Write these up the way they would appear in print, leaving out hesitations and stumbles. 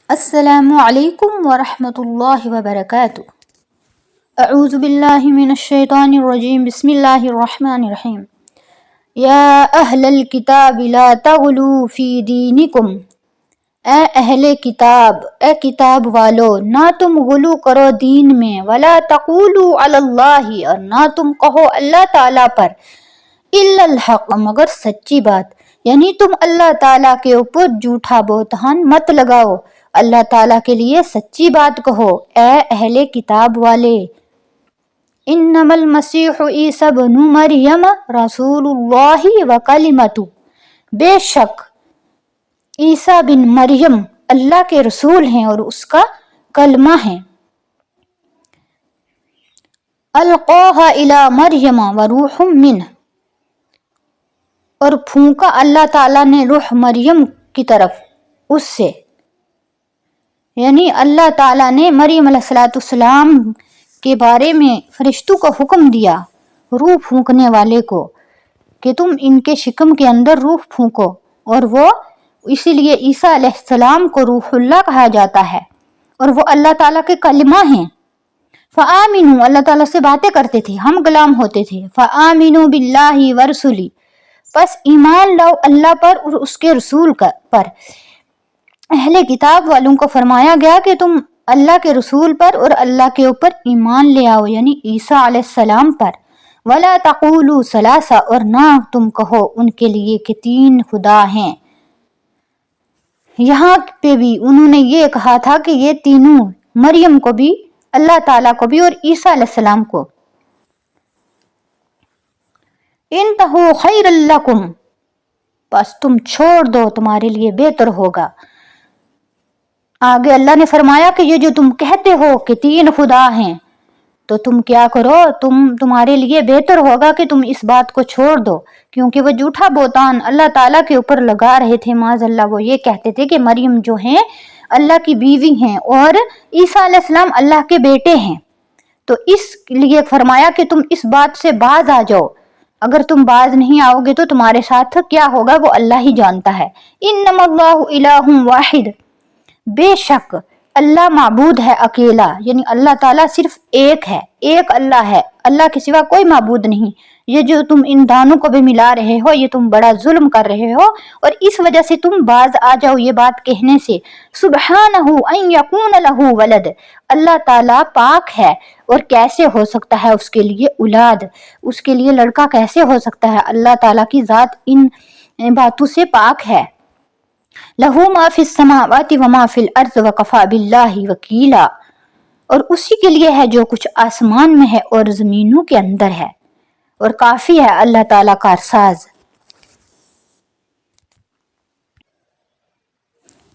السلام علیکم ورحمۃ اللہ وبرکاتہ۔ اعوذ باللہ من الشیطان الرجیم، بسم اللہ الرحمن الرحیم۔ یا اہل الکتاب لا تغلوا فی دینکم، اے اہل کتاب، اے کتاب والو، نہ تم غلو کرو دین میں، ولا تقولوا علی اللہ، اور نہ تم کہو اللہ تعالیٰ پر، الا الحق، مگر سچی بات، یعنی تم اللہ تعالیٰ کے اوپر جھوٹا بہتان مت لگاؤ، اللہ تعالیٰ کے لیے سچی بات کہو، اے اہل کتاب والے۔ انما المسیح عیسی بن مریم رسول اللہ وکلمتہ، بے شک عیسیٰ بن مریم اللہ کے رسول ہیں اور اس کا کلمہ ہے۔ القاها الی مریم وروح منہ، اور پھونکا اللہ تعالیٰ نے روح مریم کی طرف اس سے، یعنی اللہ تعالیٰ نے مریم علیہ السلام کے بارے میں فرشتوں کو حکم دیا روح پھونکنے والے کو کہ تم ان کے شکم کے اندر روح پھونکو، اور وہ اسی لیے عیسیٰ علیہ السلام کو روح اللہ کہا جاتا ہے اور وہ اللہ تعالیٰ کے کلمہ ہیں۔ فآمنوا، اللہ تعالیٰ سے باتیں کرتے تھے، ہم غلام ہوتے تھے۔ فآمنوا باللہ ورسلہ، پس ایمان لاؤ اللہ پر اور اس کے رسول پر۔ اہل کتاب والوں کو فرمایا گیا کہ تم اللہ کے رسول پر اور اللہ کے اوپر ایمان لے آؤ، یعنی عیسیٰ علیہ السلام پر۔ وَلَا تَقُولُوا ثَلَاثَ، اور نہ تم کہو ان کے لیے کہ تین خدا ہیں۔ یہاں پہ بھی انہوں نے یہ کہا تھا کہ یہ تینوں، مریم کو بھی، اللہ تعالیٰ کو بھی اور عیسیٰ علیہ السلام کو۔ انتہوا خیر لکم، بس تم چھوڑ دو، تمہارے لیے بہتر ہوگا۔ آگے اللہ نے فرمایا کہ یہ جو تم کہتے ہو کہ تین خدا ہیں، تو تم کیا کرو، تمہارے لیے بہتر ہوگا کہ تم اس بات کو چھوڑ دو، کیونکہ وہ جھوٹا بہتان اللہ تعالیٰ کے اوپر لگا رہے تھے۔ معاذ اللہ، وہ یہ کہتے تھے کہ مریم جو ہیں اللہ کی بیوی ہیں اور عیسیٰ علیہ السلام اللہ کے بیٹے ہیں، تو اس لیے فرمایا کہ تم اس بات سے باز آ جاؤ، اگر تم باز نہیں آؤ گے تو تمہارے ساتھ کیا ہوگا وہ اللہ ہی جانتا ہے۔ انما اللہ الہ واحد، بے شک اللہ معبود ہے اکیلا، یعنی اللہ تعالیٰ صرف ایک ہے، ایک اللہ ہے، اللہ کے سوا کوئی معبود نہیں۔ یہ جو تم ان دانوں کو بھی ملا رہے ہو، یہ تم بڑا ظلم کر رہے ہو، اور اس وجہ سے تم باز آ جاؤ یہ بات کہنے سے۔ سبحانہ ان یکون لہ ولد، اللہ تعالیٰ پاک ہے، اور کیسے ہو سکتا ہے اس کے لیے اولاد، اس کے لیے لڑکا کیسے ہو سکتا ہے؟ اللہ تعالیٰ کی ذات ان باتوں سے پاک ہے۔ لہ ما فی السماوات وما فی الارض وکفی باللہ وکیلا، اور اسی کے لیے ہے جو کچھ آسمان میں ہے اور زمینوں کے اندر ہے، اور کافی ہے اللہ تعالیٰ کارساز۔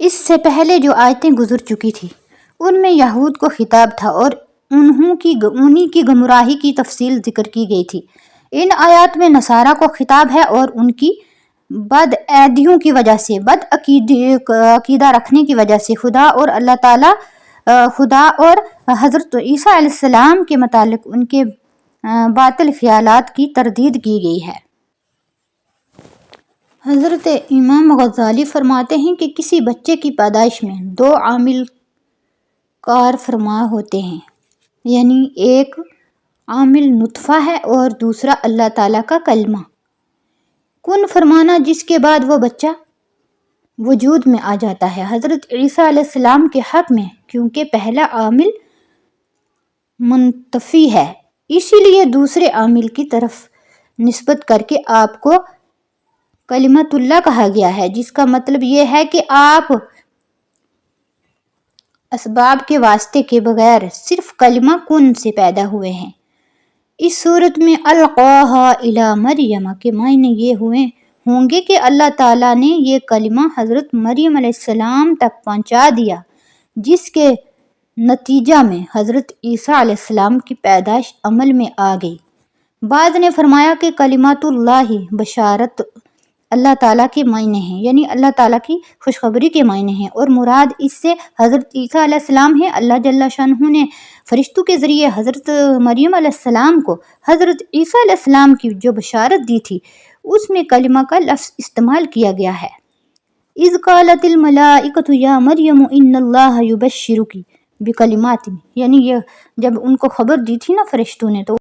اس سے پہلے جو آیتیں گزر چکی تھی ان میں یہود کو خطاب تھا اور انہی کی گمراہی کی تفصیل ذکر کی گئی تھی۔ ان آیات میں نصارہ کو خطاب ہے اور ان کی بد عقیدیوں کی وجہ سے، بد عقیدہ رکھنے کی وجہ سے خدا اور اللہ تعالیٰ، خدا اور حضرت عیسیٰ علیہ السلام کے متعلق ان کے باطل خیالات کی تردید کی گئی ہے۔ حضرت امام غزالی فرماتے ہیں کہ کسی بچے کی پیدائش میں دو عامل کار فرما ہوتے ہیں، یعنی ایک عامل نطفہ ہے اور دوسرا اللہ تعالیٰ کا کلمہ کن فرمانا، جس کے بعد وہ بچہ وجود میں آ جاتا ہے۔ حضرت عیسیٰ علیہ السلام کے حق میں کیونکہ پہلا عامل منتفی ہے، اسی لیے دوسرے عامل کی طرف نسبت کر کے آپ کو کلمۃ اللہ کہا گیا ہے، جس کا مطلب یہ ہے کہ آپ اسباب کے واسطے کے بغیر صرف کلمہ کن سے پیدا ہوئے ہیں۔ اس صورت میں القاہا الی مریم کے معنی یہ ہوں گے کہ اللہ تعالیٰ نے یہ کلمہ حضرت مریم علیہ السلام تک پہنچا دیا، جس کے نتیجہ میں حضرت عیسیٰ علیہ السلام کی پیدائش عمل میں آ گئی۔ بعض نے فرمایا کہ کلمات اللہ بشارت اللہ تعالیٰ کے معنی ہیں، یعنی اللہ تعالیٰ کی خوشخبری کے معنی ہیں، اور مراد اس سے حضرت عیسیٰ علیہ السلام ہے۔ اللہ جل شانہ نے فرشتوں کے ذریعے حضرت مریم علیہ السلام کو حضرت عیسیٰ علیہ السلام کی جو بشارت دی تھی، اس میں کلمہ کا لفظ استعمال کیا گیا ہے۔ اذ قالت الملائکۃ یا مریم ان اللہ یبشرک بکلمات، یعنی یہ جب ان کو خبر دی تھی نا فرشتوں نے، تو